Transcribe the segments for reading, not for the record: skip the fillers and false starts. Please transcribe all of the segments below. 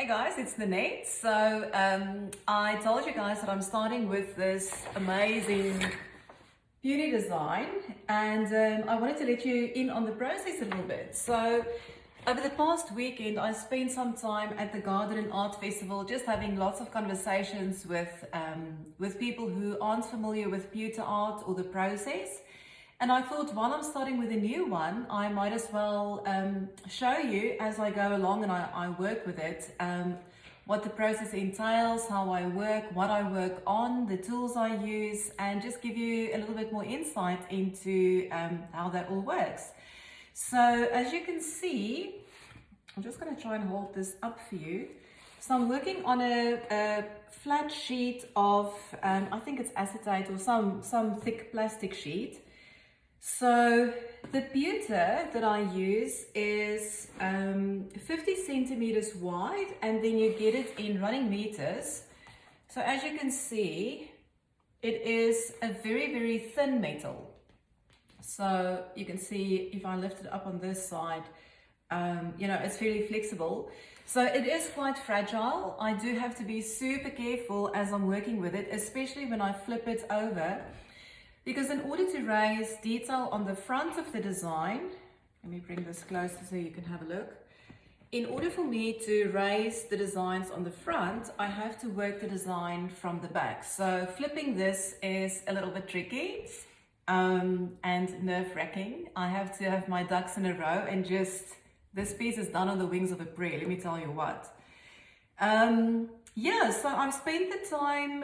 Hi guys, it's Nanette. So I told you guys that I'm starting with this amazing beauty design, and I wanted to let you in on the process a little bit. So over the past weekend, I spent some time at the Garden and Art Festival, just having lots of conversations with people who aren't familiar with pewter art or the process. And I thought, while I'm starting with a new one, I might as well show you as I go along and I work with it, what the process entails, how I work, what I work on, the tools I use, and just give you a little bit more insight into how that all works. So as you can see, I'm just going to try and hold this up for you. So I'm working on a flat sheet of, I think it's acetate or some thick plastic sheet. So the pewter that I use is 50 centimeters wide, and then you get it in running meters. So as you can see, it is a very, very thin metal. So you can see if I lift it up on this side, it's fairly flexible. So it is quite fragile. I do have to be super careful as I'm working with it, especially when I flip it over. Because in order to raise detail on the front of the design, let me bring this closer so you can have a look. In order for me to raise the designs on the front, I have to work the design from the back. So flipping this is a little bit tricky and nerve-wracking. I have to have my ducks in a row, and this piece is done on the wings of a prayer, let me tell you what. So I've spent the time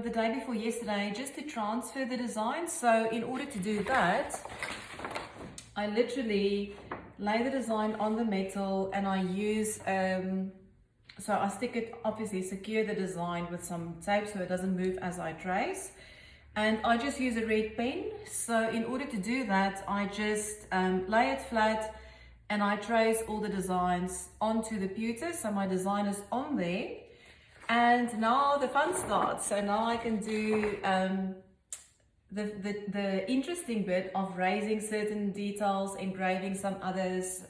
the day before yesterday just to transfer the design. So in order to do that, I literally lay the design on the metal, and I use, so I stick it, obviously secure the design with some tape so it doesn't move as I trace. And I just use a red pen. So in order to do that, I just lay it flat and I trace all the designs onto the pewter. So my design is on there. And now the fun starts. So now I can do the interesting bit of raising certain details, engraving some others,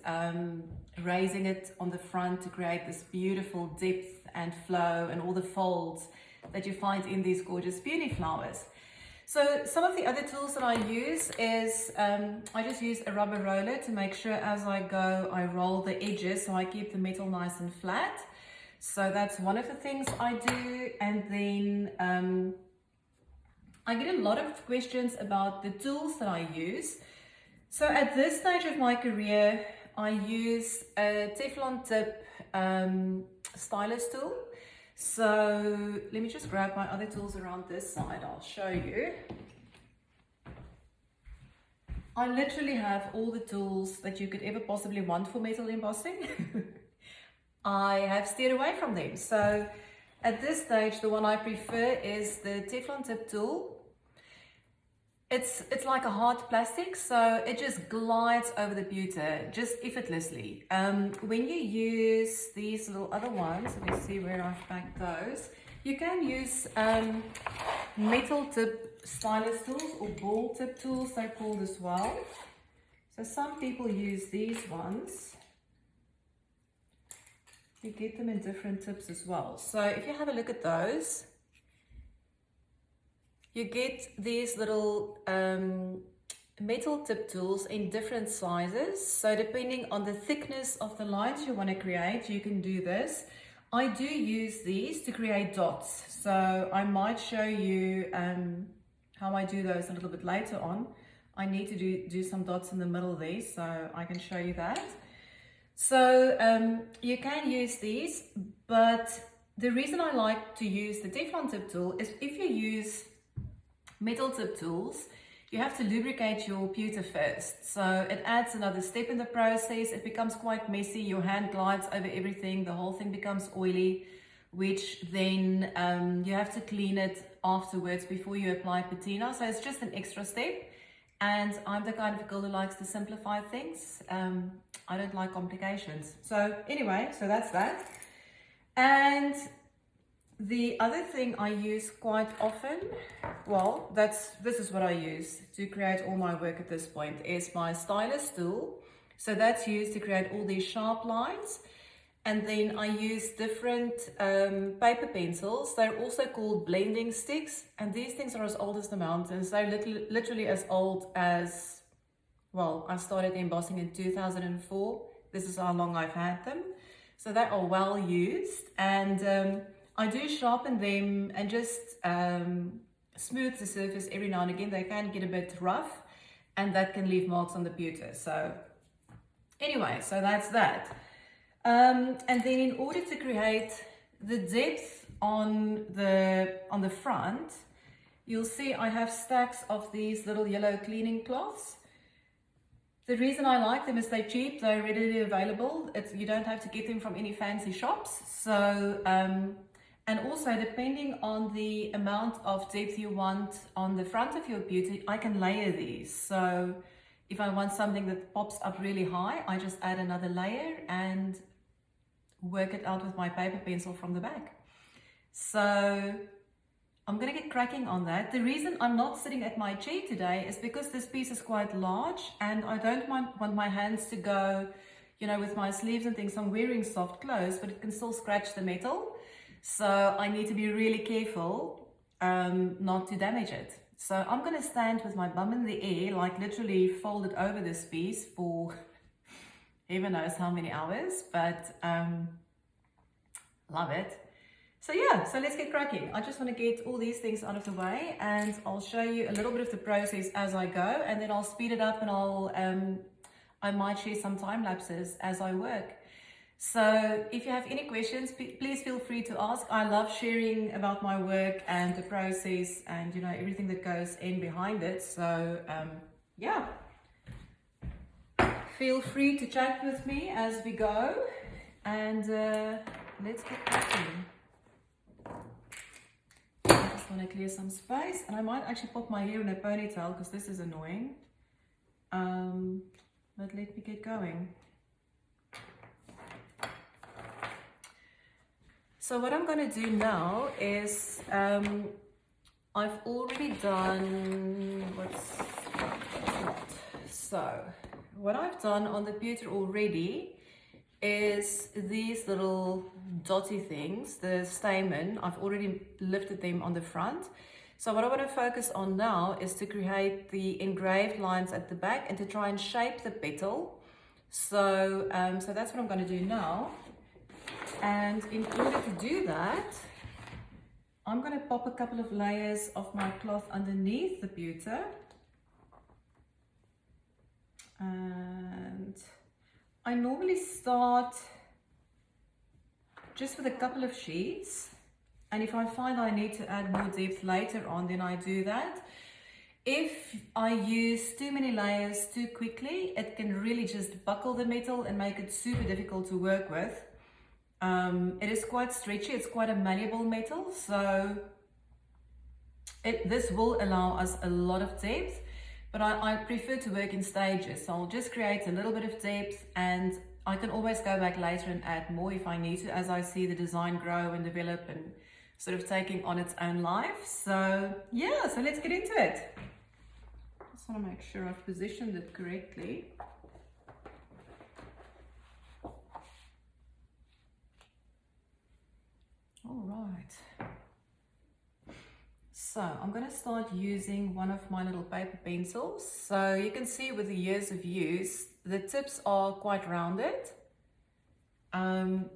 raising it on the front to create this beautiful depth and flow and all the folds that you find in these gorgeous peony flowers. So some of the other tools that I use is, I just use a rubber roller to make sure as I go, I roll the edges so I keep the metal nice and flat. So that's one of the things I do. And then I get a lot of questions about the tools that I use. So at this stage of my career, I use a Teflon tip stylus tool. So let me just grab my other tools around this side, I'll show you. I literally have all the tools that you could ever possibly want for metal embossing. I have steered away from them. So at this stage, the one I prefer is the Teflon tip tool. It's like a hard plastic, so it just glides over the pewter just effortlessly. When you use these little other ones, let me see where I've packed those. You can use metal tip stylus tools or ball tip tools, they're called as well. So some people use these ones. You get them in different tips as well. So if you have a look at those, you get these little metal tip tools in different sizes. So depending on the thickness of the lines you want to create, you can do this. I do use these to create dots. So I might show you how I do those a little bit later on. I need to do some dots in the middle there, so I can show you that. So you can use these, but the reason I like to use the Teflon tip tool is if you use metal tip tools, you have to lubricate your pewter first. So it adds another step in the process. It becomes quite messy. Your hand glides over everything. The whole thing becomes oily, which then you have to clean it afterwards before you apply patina. So it's just an extra step. And I'm the kind of girl who likes to simplify things. I don't like complications. So anyway, so that's that. And the other thing I use quite often, well, this is what I use to create all my work at this point, is my stylus tool. So that's used to create all these sharp lines. And then I use different paper pencils. They're also called blending sticks. And these things are as old as the mountains. They're literally as old as, well, I started embossing in 2004. This is how long I've had them. So they are well used. And I do sharpen them and just smooth the surface every now and again. They can get a bit rough and that can leave marks on the pewter. So anyway, so that's that. And then in order to create the depth on the front, you'll see I have stacks of these little yellow cleaning cloths. The reason I like them is they're cheap, they're readily available. You don't have to get them from any fancy shops. So, and also depending on the amount of depth you want on the front of your beauty, I can layer these. So if I want something that pops up really high, I just add another layer and work it out with my paper pencil from the back. So I'm going to get cracking on that. The reason I'm not sitting at my chair today is because this piece is quite large and I don't want my hands to go, you know, with my sleeves and things. I'm wearing soft clothes, but it can still scratch the metal. So I need to be really careful not to damage it. So I'm going to stand with my bum in the air, like literally folded over this piece for heaven knows how many hours, but love it. So yeah, so let's get cracking. I just want to get all these things out of the way and I'll show you a little bit of the process as I go, and then I'll speed it up and I might share some time lapses as I work. So if you have any questions, please feel free to ask. I love sharing about my work and the process and, you know, everything that goes in behind it. So yeah, feel free to chat with me as we go, and let's get cracking. I just want to clear some space, and I might actually pop my hair in a ponytail because this is annoying. But let me get going. So what I'm going to do now is I've already done so what I've done on the pewter already is these little dotty things, the stamen. I've already lifted them on the front. So what I want to focus on now is to create the engraved lines at the back and to try and shape the petal. So so that's what I'm going to do now. And in order to do that, I'm going to pop a couple of layers of my cloth underneath the pewter. And I normally start just with a couple of sheets. And if I find I need to add more depth later on, then I do that. If I use too many layers too quickly, it can really just buckle the metal and make it super difficult to work with. It is quite stretchy, it's quite a malleable metal, so this will allow us a lot of depth, but I prefer to work in stages. So I'll just create a little bit of depth and I can always go back later and add more if I need to, as I see the design grow and develop and sort of taking on its own life. So yeah, so let's get into it. Just want to make sure I've positioned it correctly. All right, so I'm going to start using one of my little paper pencils. So you can see with the years of use, the tips are quite rounded.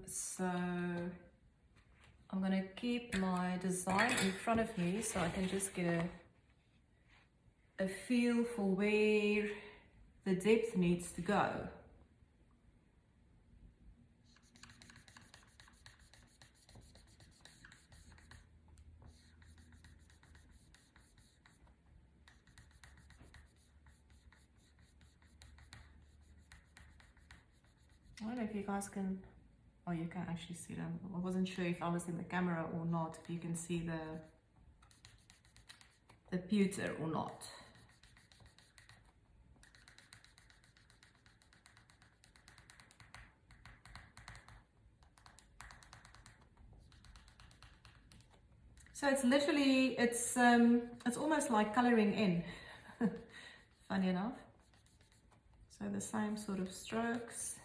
So I'm going to keep my design in front of me so I can just get a feel for where the depth needs to go. I don't know if you guys can, oh, you can actually see them. I wasn't sure if I was in the camera or not, if you can see the pewter or not. So it's literally, it's almost like coloring in, funny enough. So the same sort of strokes.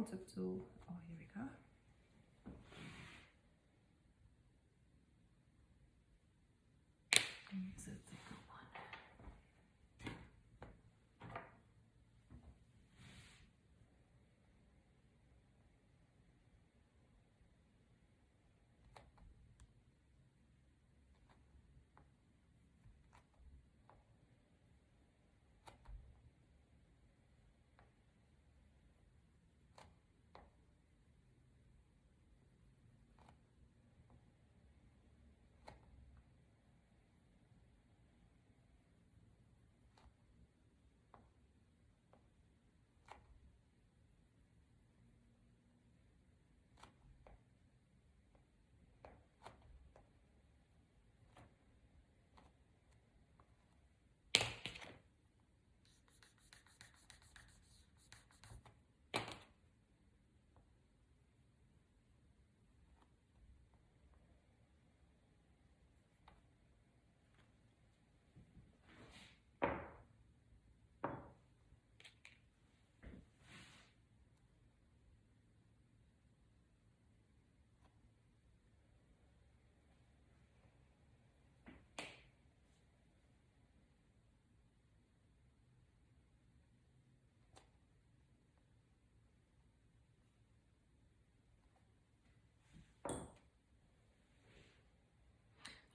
contour tool. Oh, here we go. Use a thicker one.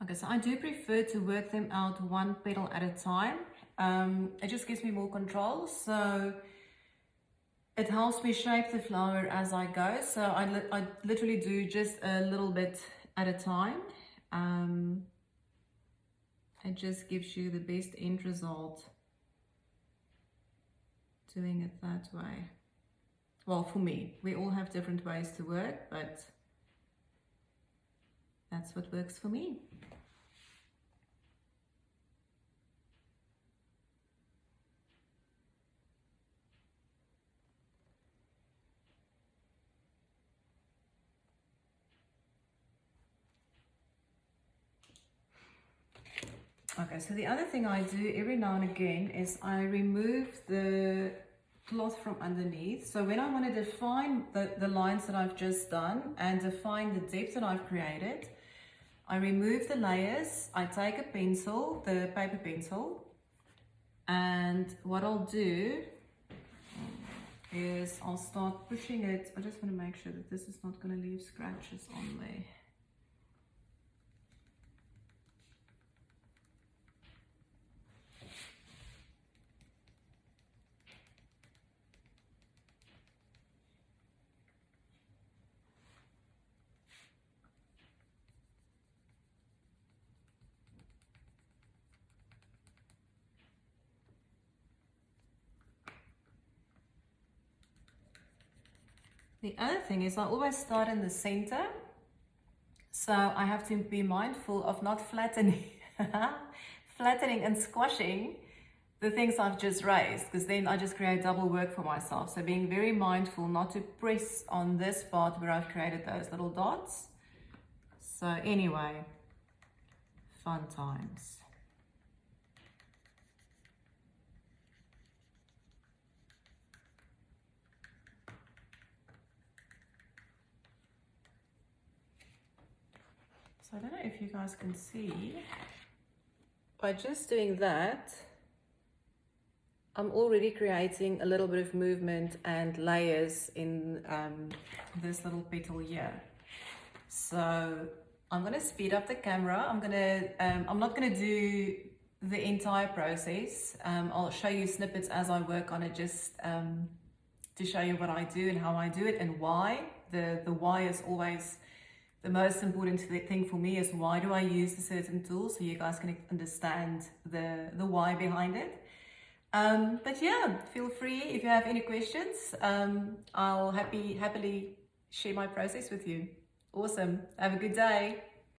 Okay, so I do prefer to work them out one petal at a time. It just gives me more control, so it helps me shape the flower as I go. So I literally do just a little bit at a time. It just gives you the best end result doing it that way. Well, for me, we all have different ways to work, but that's what works for me. Okay, so the other thing I do every now and again is I remove the cloth from underneath. So when I want to define the lines that I've just done and define the depth that I've created, I remove the layers, I take a pencil, the paper pencil, and what I'll do is I'll start pushing it. I just want to make sure that this is not going to leave scratches on there. The other thing is I always start in the center, so I have to be mindful of not flattening and squashing the things I've just raised, because then I just create double work for myself. So being very mindful not to press on this part where I've created those little dots. So anyway, fun times. So I don't know if you guys can see, by just doing that, I'm already creating a little bit of movement and layers in this little petal here. So I'm going to speed up the camera. I'm not going to do the entire process. I'll show you snippets as I work on it, just to show you what I do and how I do it and why. The why is always the most important thing for me, is why do I use the certain tools, so you guys can understand the why behind it. But yeah, feel free if you have any questions. I'll happily share my process with you. Awesome. Have a good day.